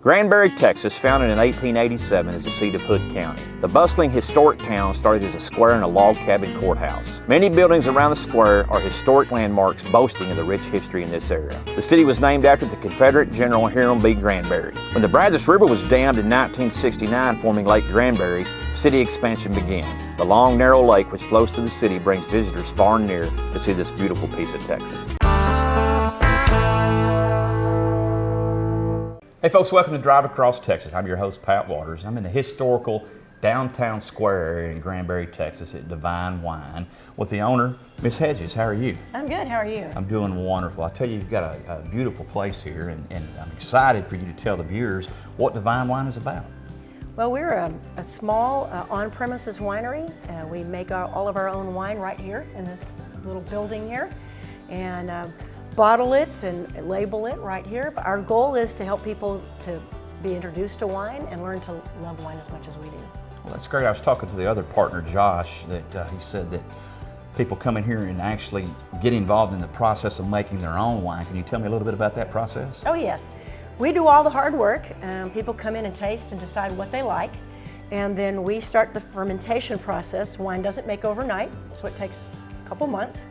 Granbury, Texas, founded in 1887, is the seat of Hood County. The bustling historic town started as a square and a log cabin courthouse. Many buildings around the square are historic landmarks boasting of the rich history in this area. The city was named after the Confederate General Hiram B. Granbury. When the Brazos River was dammed in 1969, forming Lake Granbury, city expansion began. The long, narrow lake which flows through the city brings visitors far and near to see this beautiful piece of Texas. Hey folks, welcome to Drive Across Texas. I'm your host, Pat Waters. I'm in the historical downtown square area in Granbury, Texas at Divine Wine with the owner, Miss Hedges. How are you? I'm good, how are you? I'm doing wonderful. I tell you, you've got a beautiful place here, and I'm excited for you to tell the viewers what Divine Wine is about. Well, we're a small on-premises winery. We make all of our own wine right here in this little building here, and bottle it and label it right here. But our goal is to help people to be introduced to wine and learn to love wine as much as we do. Well, that's great. I was talking to the other partner, Josh, that he said that people come in here and actually get involved in the process of making their own wine. Can you tell me a little bit about that process? Oh yes, we do all the hard work. People come in and taste and decide what they like, and then we start the fermentation process. Wine doesn't make overnight, so it takes a couple months.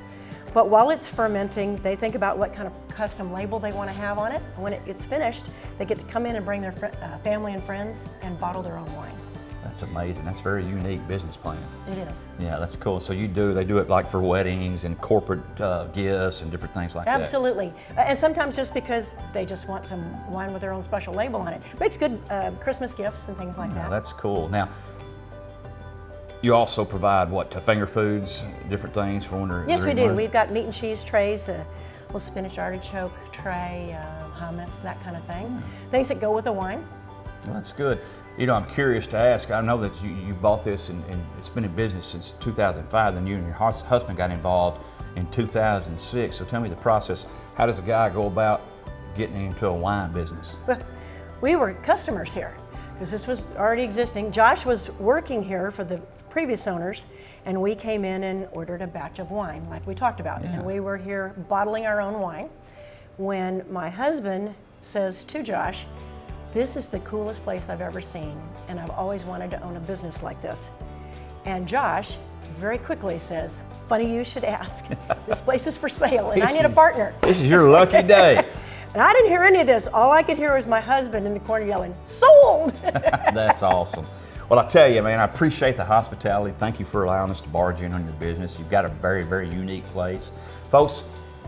But while it's fermenting, they think about what kind of custom label they want to have on it. And when it gets finished, they get to come in and bring their family and friends and bottle their own wine. That's amazing. That's a very unique business plan. It is. Yeah, that's cool. So they do it like for weddings and corporate gifts and different things like that. Absolutely. And sometimes just because they just want some wine with their own special label on it. But it's good Christmas gifts and things like that. That's cool. Now, you also provide what, finger foods, different things for when they're Yes, we do. winter? We've got meat and cheese trays, a little spinach artichoke tray, hummus, that kind of thing. Things that go with the wine. Well, that's good. You know, I'm curious to ask, I know that you bought this and it's been in business since 2005, then you and your husband got involved in 2006. So tell me the process. How does a guy go about getting into a wine business? We were customers here because this was already existing. Josh was working here for the previous owners, and we came in and ordered a batch of wine like we talked about. Yeah. And we were here bottling our own wine when my husband says to Josh, "This is the coolest place I've ever seen, and I've always wanted to own a business like this." And Josh very quickly says, "Funny you should ask. This place is for sale and I need a partner." This is your lucky day. And I didn't hear any of this. All I could hear was my husband in the corner yelling, "Sold!" That's awesome. Well, I tell you, man, I appreciate the hospitality. Thank you for allowing us to barge in on your business. You've got a very, very unique place. Folks,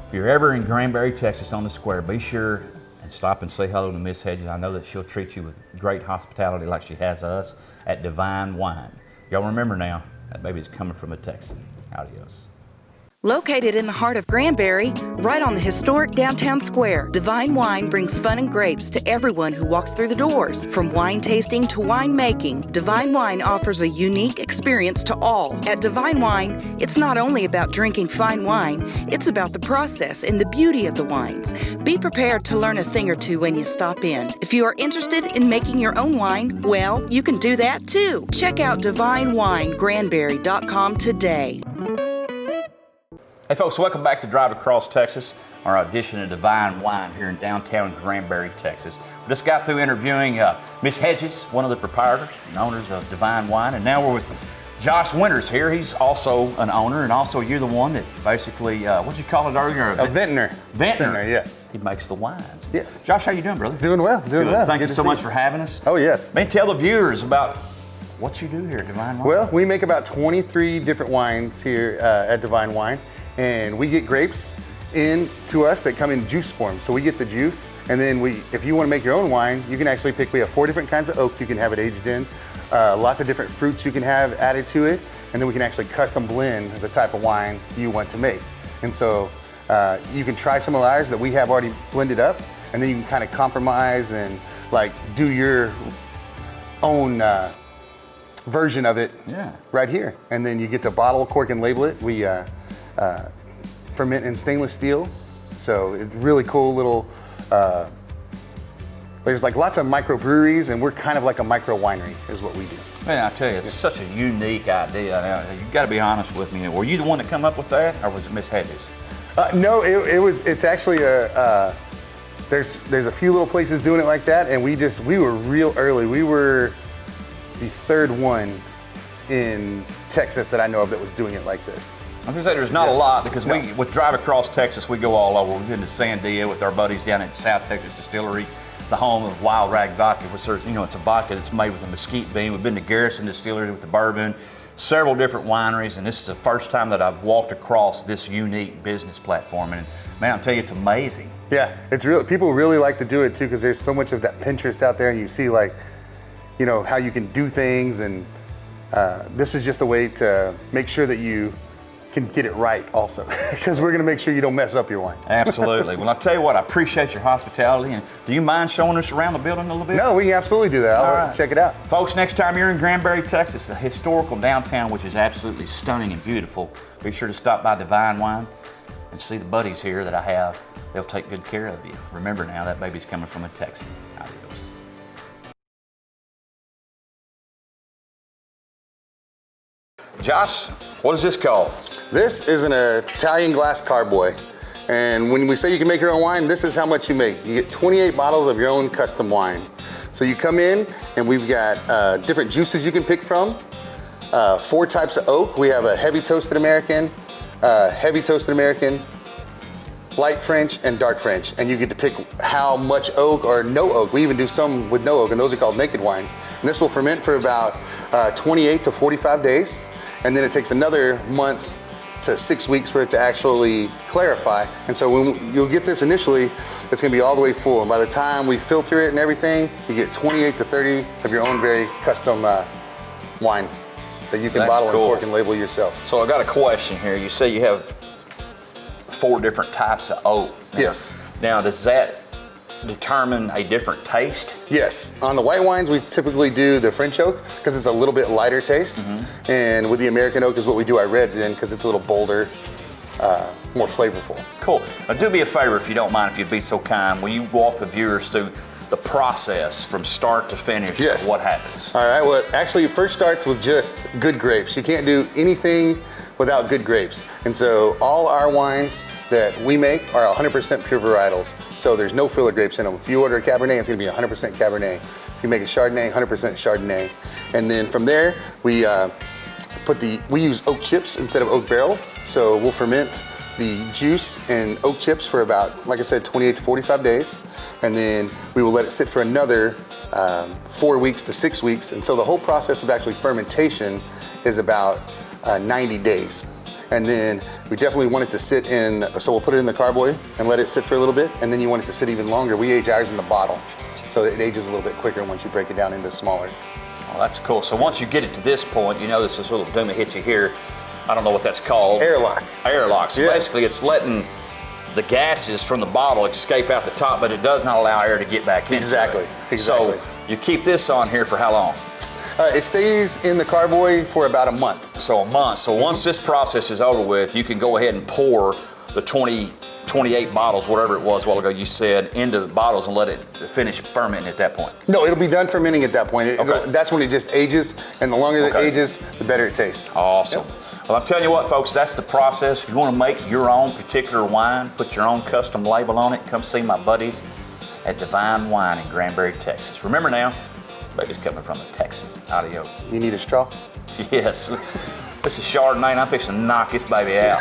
if you're ever in Granbury, Texas on the square, be sure and stop and say hello to Miss Hedges. I know that she'll treat you with great hospitality like she has us at Divine Wine. Y'all remember now, that baby's coming from a Texan. Adios. Located in the heart of Granbury, right on the historic downtown square, Divine Wine brings fun and grapes to everyone who walks through the doors. From wine tasting to wine making, Divine Wine offers a unique experience to all. At Divine Wine, it's not only about drinking fine wine, it's about the process and the beauty of the wines. Be prepared to learn a thing or two when you stop in. If you are interested in making your own wine, well, you can do that too. Check out DivineWineGranbury.com today. Hey folks, welcome back to Drive Across Texas, our audition of Divine Wine here in downtown Granbury, Texas. We just got through interviewing Miss Hedges, one of the proprietors and owners of Divine Wine, and now we're with Josh Winters here. He's also an owner, and also you're the one that basically, what'd you call it earlier? A vintner. Vintner, yes. He makes the wines. Yes. Josh, how you doing, brother? Doing well, doing well. Thank you Good so to much see for you. having us. Oh, yes. Man, tell the viewers about what you do here at Divine Wine. Well, we make about 23 different wines here at Divine Wine, and we get grapes in to us that come in juice form. So we get the juice, and then if you want to make your own wine, you can actually pick. We have 4 different kinds of oak you can have it aged in, lots of different fruits you can have added to it, and then we can actually custom blend the type of wine you want to make. And so you can try some of ours that we have already blended up, and then you can kind of compromise and like do your own version of it right here. And then you get to bottle, cork, and label it. We ferment in stainless steel. So it's really cool little, there's like lots of microbreweries, and we're kind of like a micro winery is what we do. Man, I tell you, it's such a unique idea. Now, you've got to be honest with me. Were you the one to come up with that, or was it Miss Hedges? No, it's actually There's a few little places doing it like that, and we were real early. We were the third one in Texas that I know of that was doing it like this. I'm gonna say there's not a lot because with Drive Across Texas, we go all over. We've been to Sandia with our buddies down at South Texas Distillery, the home of Wild Rag Vodka, which it's a vodka that's made with a mesquite bean. We've been to Garrison Distillery with the bourbon, several different wineries, and this is the first time that I've walked across this unique business platform. And man, I'm telling you, it's amazing. Yeah, it's real. People really like to do it too because there's so much of that Pinterest out there, and you see how you can do things, and this is just a way to make sure that you can get it right also, because we're gonna make sure you don't mess up your wine. Absolutely. Well, I'll tell you what, I appreciate your hospitality, and do you mind showing us around the building a little bit? No, we can absolutely do that. I'll check it out. Folks, next time you're in Granbury, Texas, a historical downtown, which is absolutely stunning and beautiful, be sure to stop by Divine Wine and see the buddies here that I have. They'll take good care of you. Remember now, that baby's coming from a Texan. Adios. Josh, what is this called? This is an Italian glass carboy. And when we say you can make your own wine, this is how much you make. You get 28 bottles of your own custom wine. So you come in and we've got different juices you can pick from. 4 types of oak. We have a heavy toasted American, light French, and dark French. And you get to pick how much oak or no oak. We even do some with no oak, and those are called naked wines. And this will ferment for about 28 to 45 days. And then it takes another month to 6 weeks for it to actually clarify. And so when you'll get this initially, it's gonna be all the way full. And by the time we filter it and everything, you get 28 to 30 of your own very custom wine that you can bottle and cork and label yourself. So I got a question here. You say you have 4 different types of oak. Yes. Now, does that determine a different taste? Yes. On the white wines, we typically do the French oak because it's a little bit lighter taste. Mm-hmm. And with the American oak is what we do our reds in because it's a little bolder, more flavorful. Cool. Now, do me a favor, if you don't mind, if you'd be so kind. Will you walk the viewers through the process from start to finish? Yes. Of what happens? All right. Well, actually, it first starts with just good grapes. You can't do anything without good grapes. And so all our wines that we make are 100% pure varietals. So there's no filler grapes in them. If you order a Cabernet, it's gonna be 100% Cabernet. If you make a Chardonnay, 100% Chardonnay. And then from there, we use oak chips instead of oak barrels. So we'll ferment the juice and oak chips for about, like I said, 28 to 45 days. And then we will let it sit for another 4 weeks to 6 weeks. And so the whole process of actually fermentation is about 90 days. And then we definitely want it to sit in, so we'll put it in the carboy and let it sit for a little bit, and then you want it to sit even longer. We age ours in the bottle, so it ages a little bit quicker once you break it down into smaller. Oh, that's cool. So once you get it to this point, you notice this little doomy hits you here. I don't know what that's called. Airlock. Airlock. So yes. Basically it's letting the gases from the bottle escape out the top, but it does not allow air to get back into Exactly. it. So you keep this on here for how long? It stays in the carboy for about a month. So a month. So once this process is over with, you can go ahead and pour the 28 bottles, whatever it was a while ago you said, into the bottles and let it finish fermenting at that point. No, it'll be done fermenting at that point. Okay. That's when it just ages, and the longer it ages, the better it tastes. Awesome. Yep. Well, I'm telling you what, folks, that's the process. If you want to make your own particular wine, put your own custom label on it, come see my buddies at Divine Wine in Granbury, Texas. Remember now, baby's coming from a Texan. Adios. You need a straw? Yes. This is Chardonnay, and I'm fixing to knock this baby out.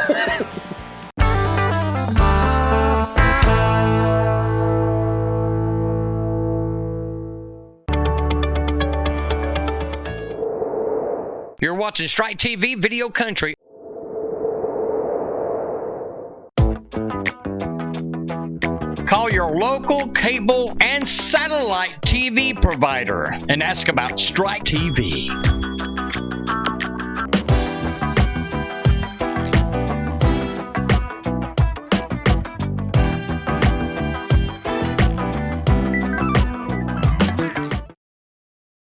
You're watching Strike TV Video Country. Call your local cable and satellite TV provider and ask about Strike TV.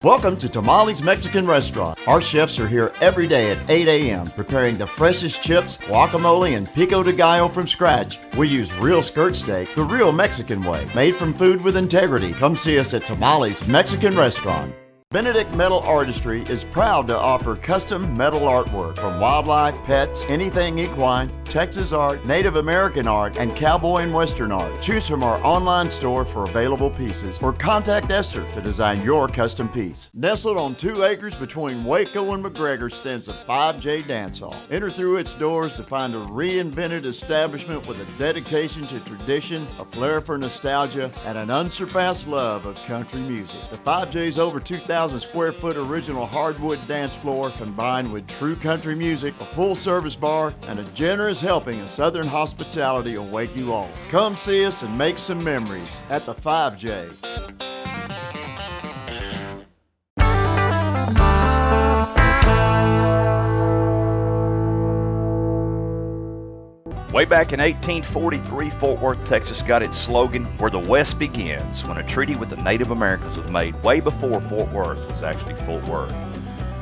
Welcome to Tamales Mexican Restaurant. Our chefs are here every day at 8 a.m. preparing the freshest chips, guacamole, and pico de gallo from scratch. We use real skirt steak, the real Mexican way, made from food with integrity. Come see us at Tamales Mexican Restaurant. Benedict Metal Artistry is proud to offer custom metal artwork from wildlife, pets, anything equine, Texas art, Native American art, and cowboy and western art. Choose from our online store for available pieces or contact Esther to design your custom piece. Nestled on 2 acres between Waco and McGregor stands the 5J Dance Hall. Enter through its doors to find a reinvented establishment with a dedication to tradition, a flair for nostalgia, and an unsurpassed love of country music. The 5J's over 2,000 square foot original hardwood dance floor combined with true country music, a full service bar, and a generous helping of Southern hospitality await you all. Come see us and make some memories at the 5J. Way back in 1843, Fort Worth, Texas got its slogan, "Where the West Begins," when a treaty with the Native Americans was made way before Fort Worth was actually Fort Worth.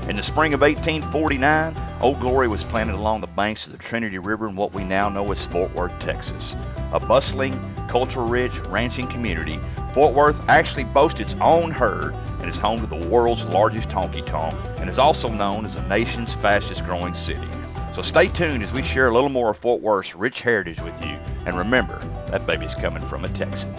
In the spring of 1849, Old Glory was planted along the banks of the Trinity River in what we now know as Fort Worth, Texas. A bustling, culture-rich ranching community, Fort Worth actually boasts its own herd and is home to the world's largest honky-tonk and is also known as the nation's fastest-growing city. So stay tuned as we share a little more of Fort Worth's rich heritage with you. And remember, that baby's coming from a Texan.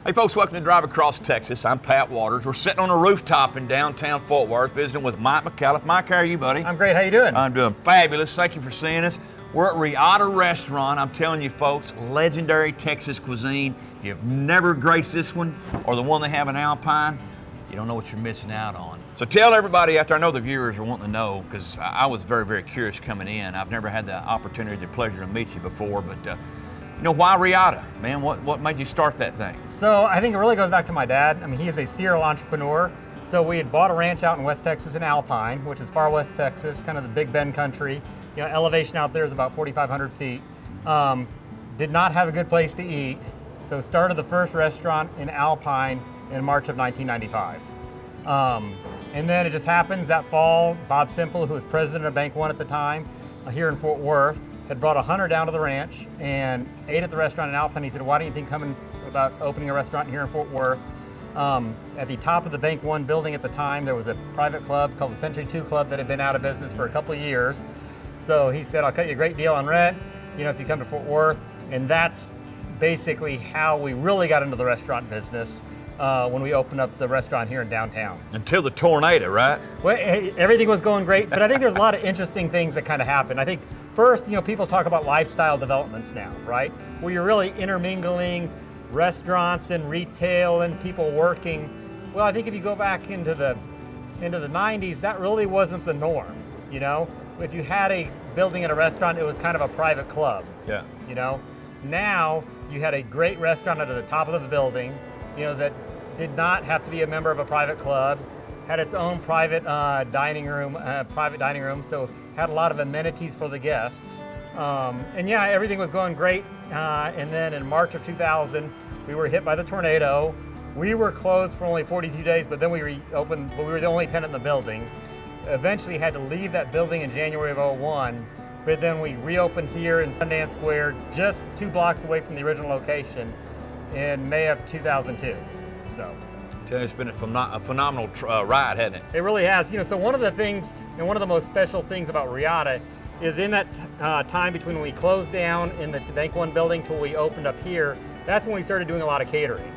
Hey folks, welcome to Drive Across Texas. I'm Pat Waters. We're sitting on a rooftop in downtown Fort Worth visiting with Mike McAuliffe. Mike, how are you, buddy? I'm great. How you doing? I'm doing fabulous. Thank you for seeing us. We're at Riyada Restaurant. I'm telling you folks, legendary Texas cuisine. If you've never graced this one or the one they have in Alpine, you don't know what you're missing out on. So tell everybody out there, I know the viewers are wanting to know because I was very, very curious coming in. I've never had the opportunity, the pleasure to meet you before, but you know, why Reata? Man, what made you start that thing? So I think it really goes back to my dad. I mean, he is a serial entrepreneur. So we had bought a ranch out in West Texas in Alpine, which is far west Texas, kind of the Big Bend country. You know, elevation out there is about 4,500 feet. Did not have a good place to eat. So started the first restaurant in Alpine in March of 1995. And then it just happens that fall, Bob Simple, who was president of Bank One at the time, here in Fort Worth, had brought a hunter down to the ranch and ate at the restaurant in Alpine. He said, why don't you think coming about opening a restaurant here in Fort Worth? At the top of the Bank One building at the time, there was a private club called the Century 2 Club that had been out of business for a couple of years. So he said, I'll cut you a great deal on rent, you know, if you come to Fort Worth. And that's basically how we really got into the restaurant business when we opened up the restaurant here in downtown. Until the tornado, right? Well, everything was going great, but I think there's a lot of interesting things that kind of happened. I think first, you know, people talk about lifestyle developments now, right? Where you're really intermingling restaurants and retail and people working. Well, I think if you go back into the 90s, that really wasn't the norm, you know? If you had a building at a restaurant, it was kind of a private club. Yeah. You know? Now, you had a great restaurant at the top of the building, you know, that did not have to be a member of a private club, had its own private dining room, so had a lot of amenities for the guests. And yeah, everything was going great. And then in March of 2000, we were hit by the tornado. We were closed for only 42 days, but then we reopened, but we were the only tenant in the building. Eventually had to leave that building in January of 2001, but then we reopened here in Sundance Square, just 2 blocks away from the original location, in May of 2002. So It's been a phenomenal ride, hasn't it? it really has. You know, so one of the things, and one of the most special things about Reata is in that time between when we closed down in the Bank One building till we opened up here, that's when we started doing a lot of catering.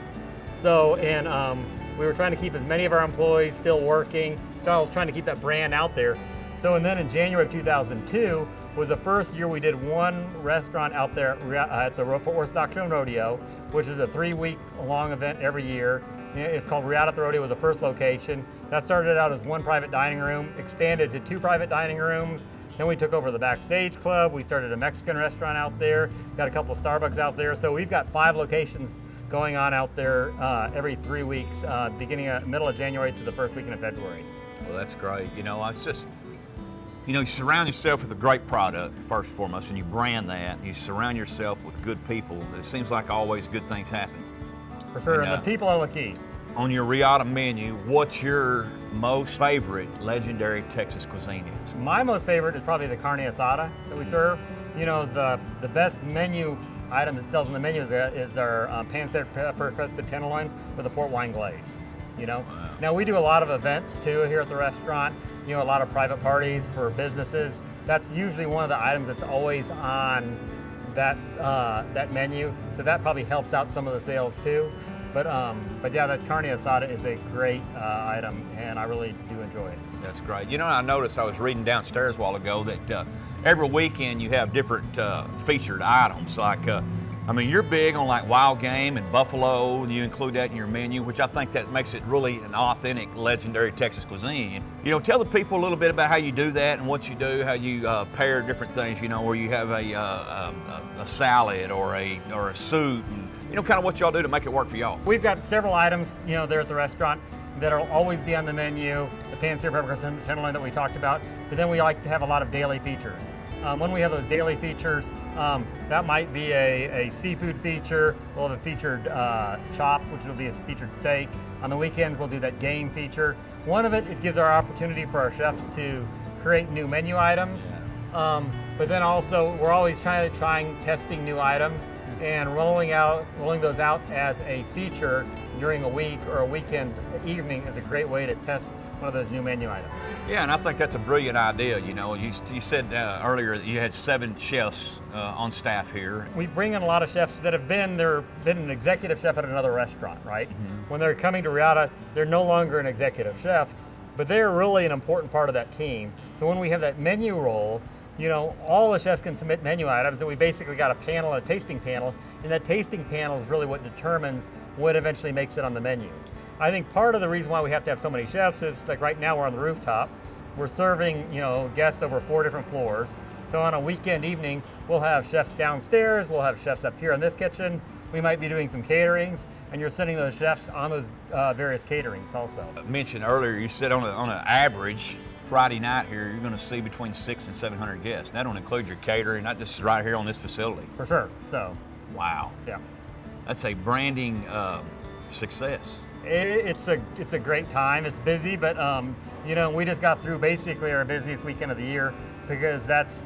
So, and we were trying to keep as many of our employees still working, still trying to keep that brand out there. So, and then in January of 2002 was the first year we did one restaurant out there at the Fort Worth Stock Show Rodeo, which is a 3-week long event every year. It's called Reata at the Rodeo, was the first location. That started out as 1 private dining room, expanded to 2 private dining rooms. Then we took over the Backstage Club. We started a Mexican restaurant out there, got a couple of Starbucks out there. So we've got 5 locations going on out there every 3 weeks, beginning middle of January to the first weekend of February. Well, that's great. You know, it's just, you know, you surround yourself with a great product, first and foremost, and you brand that. You surround yourself with good people. It seems like always good things happen. For sure, and the people are the key. On your Reata menu, what's your most favorite legendary Texas cuisine is? My most favorite is probably the carne asada that we serve. You know, the best menu item that sells on the menu is our pan-seared pepper crusted tenderloin with a port wine glaze. You know, now we do a lot of events too here at the restaurant. You know, a lot of private parties for businesses. That's usually one of the items that's always on that menu. So that probably helps out some of the sales too. But yeah, that carne asada is a great item, and I really do enjoy it. That's great. You know, I noticed I was reading downstairs a while ago that every weekend you have different featured items. Like, I mean, you're big on like wild game and buffalo, and you include that in your menu, which I think that makes it really an authentic, legendary Texas cuisine. You know, tell the people a little bit about how you do that and what you do, how you pair different things. You know, where you have a salad or a soup, and you know, kind of what y'all do to make it work for y'all. We've got several items, you know, there at the restaurant that'll always be on the menu. The pan-seared pepper crusted tenderloin that we talked about, but then we like to have a lot of daily features. When we have those daily features, that might be a seafood feature. We'll have a featured chop, which will be a featured steak. On the weekends, we'll do that game feature. One of it gives our opportunity for our chefs to create new menu items. But then also, we're always testing new items and rolling those out as a feature during a week or a weekend evening is a great way to test one of those new menu items. Yeah, and I think that's a brilliant idea. You know, you said earlier that you had 7 chefs on staff here. We bring in a lot of chefs that have been an executive chef at another restaurant, right? Mm-hmm. When they're coming to Reata, they're no longer an executive chef, but they're really an important part of that team. So when we have that menu roll, you know, all the chefs can submit menu items, and we basically got a tasting panel, and that tasting panel is really what determines what eventually makes it on the menu. I think part of the reason why we have to have so many chefs is, like right now we're on the rooftop, we're serving, you know, guests over 4 different floors. So on a weekend evening, we'll have chefs downstairs, we'll have chefs up here in this kitchen, we might be doing some caterings, and you're sending those chefs on those various caterings also. I mentioned earlier, you said on an average, Friday night here, you're going to see between 600 and 700 guests. That don't include your catering, not just right here on this facility. For sure, so. Wow. Yeah. That's a branding success. It's a great time. It's busy, but you know, we just got through basically our busiest weekend of the year because that's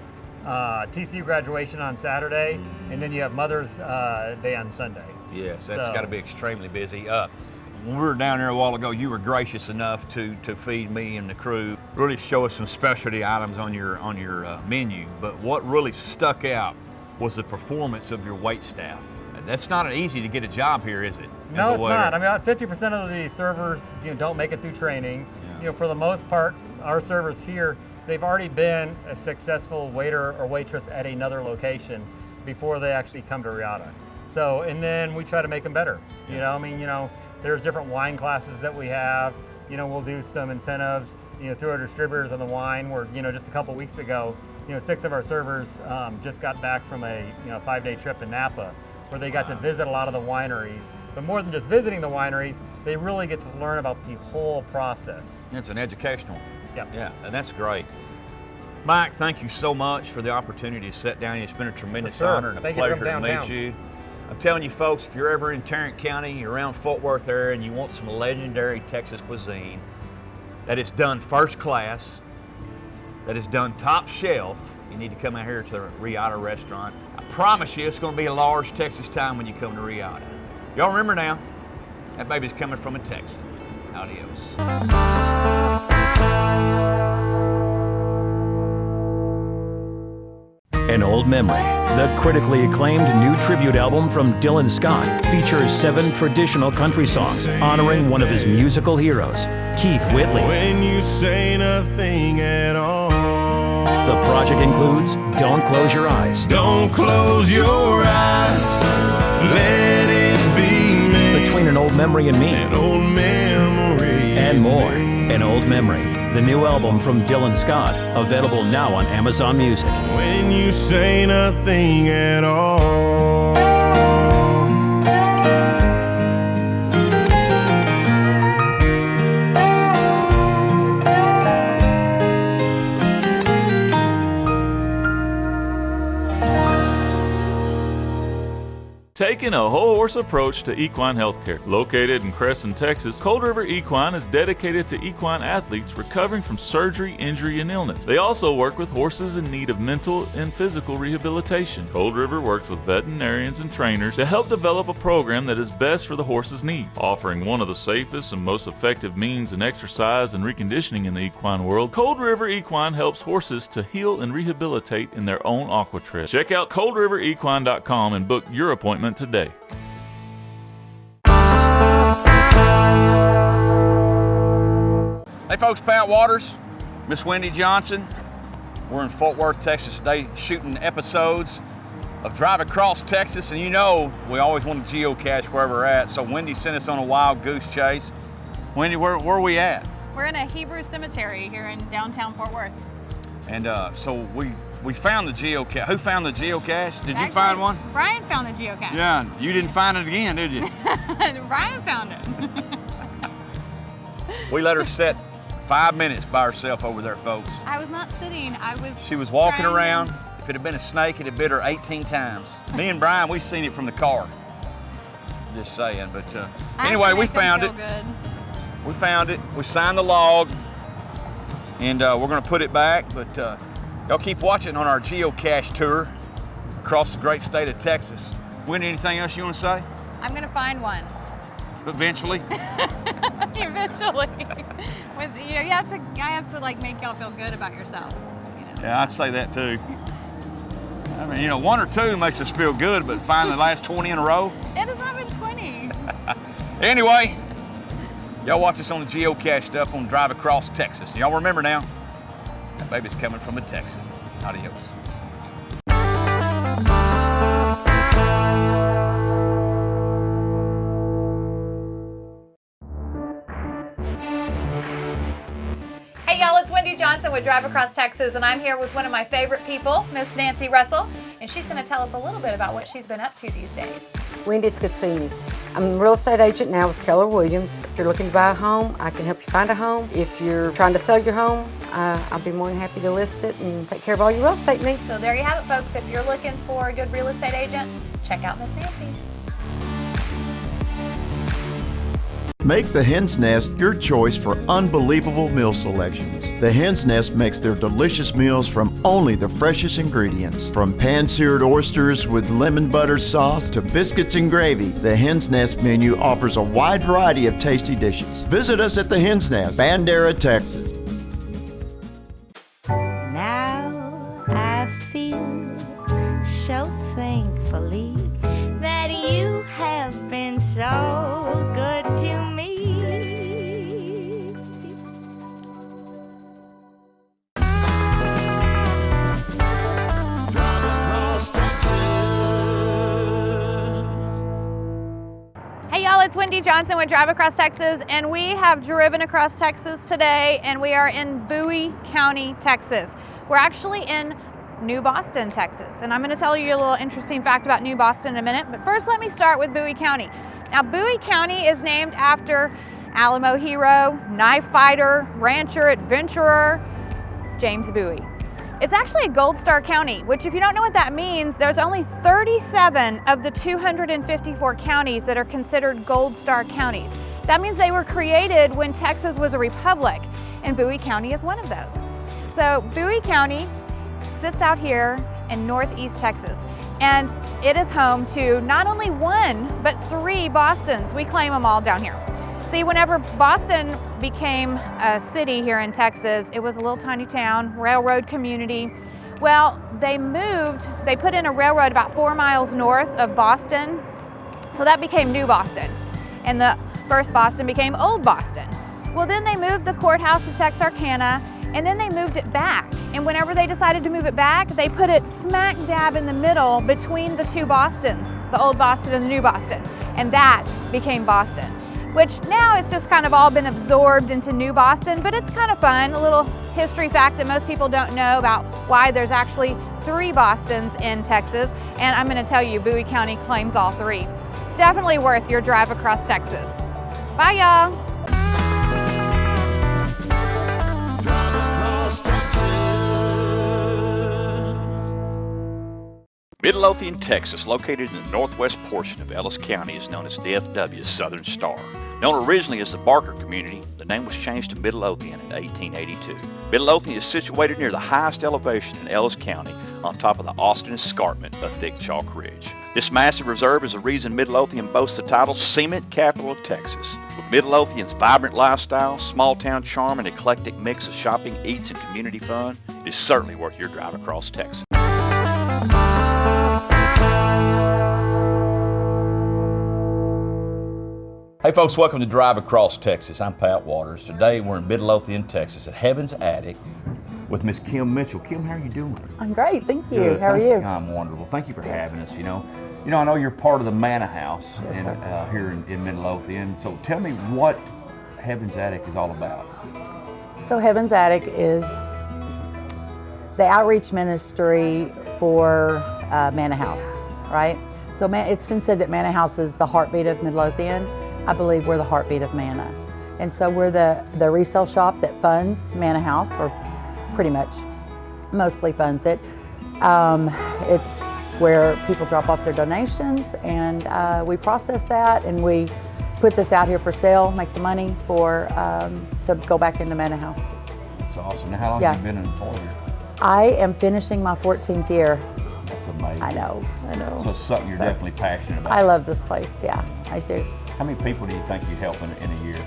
TCU graduation on Saturday, and then you have Mother's Day on Sunday. Yes, that's got to be extremely busy. When we were down there a while ago, you were gracious enough to feed me and the crew, really show us some specialty items on your menu. But what really stuck out was the performance of your wait staff. And that's not easy to get a job here, is it? No, it's not. I mean, about 50% of the servers, you know, don't make it through training. Yeah. You know, for the most part, our servers here, they've already been a successful waiter or waitress at another location before they actually come to Reata. So, and then we try to make them better. You know, I mean, you know, there's different wine classes that we have. You know, we'll do some incentives, you know, through our distributors on the wine. Where, you know, just a couple weeks ago, you know, 6 of our servers just got back from a 5-day trip to Napa, where they got to visit a lot of the wineries. But more than just visiting the wineries, they really get to learn about the whole process. It's an educational. Yep. Yeah, and that's great. Mike, thank you so much for the opportunity to sit down. It's been a tremendous honor and a pleasure to meet you. I'm telling you folks, if you're ever in Tarrant County, around Fort Worth area, and you want some legendary Texas cuisine that is done first class, that is done top shelf, you need to come out here to the Riyada Restaurant. I promise you it's going to be a large Texas time when you come to Riyada. Y'all remember now, that baby's coming from a Texan. Adios. An Old Memory, the critically acclaimed new tribute album from Dylan Scott, features 7 traditional country songs honoring one of his musical heroes, Keith Whitley. When you say nothing at all. The project includes Don't Close Your Eyes. Don't close your eyes. Let it be me. Between an Old Memory and Me. An old memory. And more. An Old Memory, the new album from Dylan Scott, available now on Amazon Music. When you say nothing at all. Taking a whole horse approach to equine healthcare. Located in Crescent, Texas, Cold River Equine is dedicated to equine athletes recovering from surgery, injury, and illness. They also work with horses in need of mental and physical rehabilitation. Cold River works with veterinarians and trainers to help develop a program that is best for the horse's needs. Offering one of the safest and most effective means in exercise and reconditioning in the equine world, Cold River Equine helps horses to heal and rehabilitate in their own aqua trip. Check out coldriverequine.com and book your appointment today. Hey folks, Pat Waters, Miss Wendy Johnson. We're in Fort Worth, Texas today shooting episodes of Drive Across Texas, and you know we always want to geocache where we're at, so Wendy sent us on a wild goose chase. Wendy, where are we at? We're in a Hebrew cemetery here in downtown Fort Worth. And so we found the geocache. Who found the geocache? Did you find one? Brian found the geocache. Yeah, you didn't find it again, did you? Brian found it. We let her sit 5 minutes by herself over there, folks. I was not sitting, She was walking around. If it had been a snake, it'd have bit her 18 times. Me and Brian, we seen it from the car. Just saying, but anyway, we found it. Good. We found it. We signed the log, and we're gonna put it back, but y'all keep watching on our geocache tour across the great state of Texas. Wendy, anything else you wanna say? I'm gonna find one. Eventually? Eventually. I have to like make y'all feel good about yourselves. Yeah, I'd say that too. I mean, one or two makes us feel good, but finding the last 20 in a row? It has not been 20. Anyway, y'all watch us on the geocache stuff on Drive Across Texas. Y'all remember now, that baby's coming from a Texan. Adios. Hey y'all, it's Wendy Johnson with Drive Across Texas, and I'm here with one of my favorite people, Miss Nancy Russell, and she's going to tell us a little bit about what she's been up to these days. Wendy, it's good seeing you. I'm a real estate agent now with Keller Williams. If you're looking to buy a home, I can help you find a home. If you're trying to sell your home, I'll be more than happy to list it and take care of all your real estate needs. So there you have it, folks. If you're looking for a good real estate agent, check out Miss Nancy. Make the Hen's Nest your choice for unbelievable meal selections. The Hen's Nest makes their delicious meals from only the freshest ingredients. From pan-seared oysters with lemon butter sauce to biscuits and gravy, the Hen's Nest menu offers a wide variety of tasty dishes. Visit us at the Hen's Nest, Bandera, Texas. Now I feel so thankfully that you have been so good to me. Hey y'all, it's Wendy Johnson with Drive Across Texas, and we have driven across Texas today, and we are in Bowie County, Texas. We're actually in New Boston, Texas, and I'm going to tell you a little interesting fact about New Boston in a minute, but first let me start with Bowie County. Now, Bowie County is named after Alamo hero, knife fighter, rancher, adventurer, James Bowie. It's actually a Gold Star County, which if you don't know what that means, there's only 37 of the 254 counties that are considered Gold Star counties. That means they were created when Texas was a republic, and Bowie County is one of those. So Bowie County sits out here in northeast Texas, and it is home to not only one, but 3 Bostons. We claim them all down here. See, whenever Boston became a city here in Texas, it was a little tiny town, railroad community. Well, they put in a railroad about 4 miles north of Boston, so that became New Boston. And the first Boston became Old Boston. Well, then they moved the courthouse to Texarkana, and then they moved it back. And whenever they decided to move it back, they put it smack dab in the middle between the 2 Bostons, the Old Boston and the New Boston. And that became Boston, which now it's just kind of all been absorbed into New Boston, but it's kind of fun, a little history fact that most people don't know about why there's actually 3 Bostons in Texas, and I'm going to tell you, Bowie County claims all 3. Definitely worth your drive across Texas. Bye, y'all. Midlothian, Texas, located in the northwest portion of Ellis County, is known as DFW's Southern Star. Known originally as the Barker community, the name was changed to Midlothian in 1882. Midlothian is situated near the highest elevation in Ellis County, on top of the Austin Escarpment, a thick chalk ridge. This massive reserve is the reason Midlothian boasts the title Cement Capital of Texas. With Midlothian's vibrant lifestyle, small-town charm, and eclectic mix of shopping, eats, and community fun, it is certainly worth your drive across Texas. Hey folks, welcome to Drive Across Texas. I'm Pat Waters. Today we're in Midlothian, Texas at Heaven's Attic with Miss Kim Mitchell. Kim, how are you doing? I'm great, thank you. Good. How are you? I'm wonderful. Thank you for having us. You know, I know you're part of the Manor House Yes, here in Midlothian. So tell me what Heaven's Attic is all about. So Heaven's Attic is the outreach ministry for Manor House, right? So it's been said that Manor House is the heartbeat of Midlothian. I believe we're the heartbeat of Manor. And so we're the resale shop that funds Manor House, or pretty much mostly funds it. It's where people drop off their donations, and we process that, and we put this out here for sale, make the money for to go back into Manor House. That's awesome. Now, how long have you been an employee here? I am finishing my 14th year. That's amazing. I know. So it's something you're definitely passionate about. I love this place, yeah, I do. How many people do you think you help in a year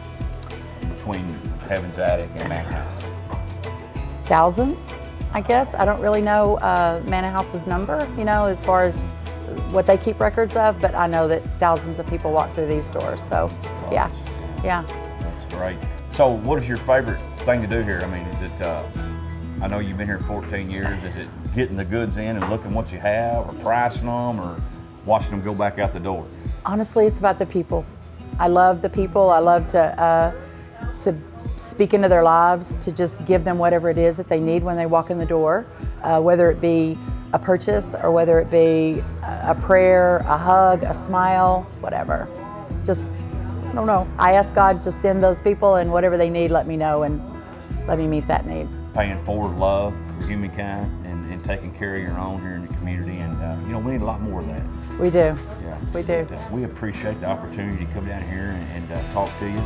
between Heaven's Attic and Manor House? Thousands, I guess. I don't really know Manor House's number, as far as what they keep records of, but I know that thousands of people walk through these doors, so yeah. That's great. So what is your favorite thing to do here? I mean, is it, I know you've been here 14 years, is it getting the goods in and looking what you have, or pricing them, or watching them go back out the door? Honestly, it's about the people. I love the people. I love to speak into their lives, to just give them whatever it is that they need when they walk in the door, whether it be a purchase or whether it be a prayer, a hug, a smile, whatever. Just, I don't know. I ask God to send those people, and whatever they need, let me know and let me meet that need. Paying forward love for humankind and taking care of your own here in the community, and we need a lot more of that. We do. Yeah, we do. We appreciate the opportunity to come down here and talk to you.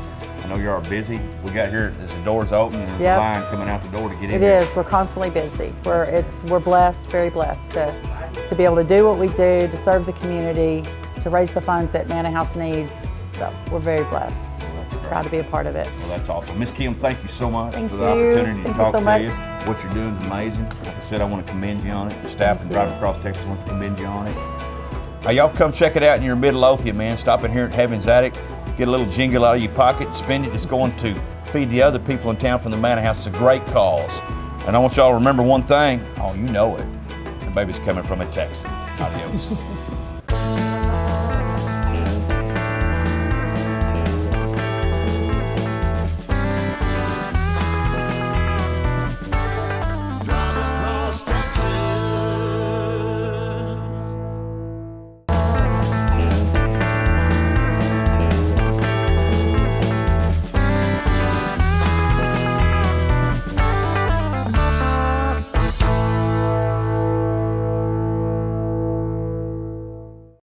I know you are busy. We got here as the doors open and there's a line coming out the door to get in. It is. We're constantly busy. We're blessed, very blessed to be able to do what we do, to serve the community, to raise the funds that Manor House needs. So we're very blessed. Proud to be a part of it. Well, that's awesome. Miss Kim, thank you so much for the opportunity to talk to you. What you're doing is amazing. Like I said, I want to commend you on it. The staff and Drive Across Texas wants to commend you on it. Hey, y'all come check it out in your Midlothian, man. Stop in here at Heaven's Attic, get a little jingle out of your pocket and spend it. It's going to feed the other people in town from the Manor House. It's a great cause. And I want y'all to remember one thing. Oh, you know it. The baby's coming from a Texan. Adios.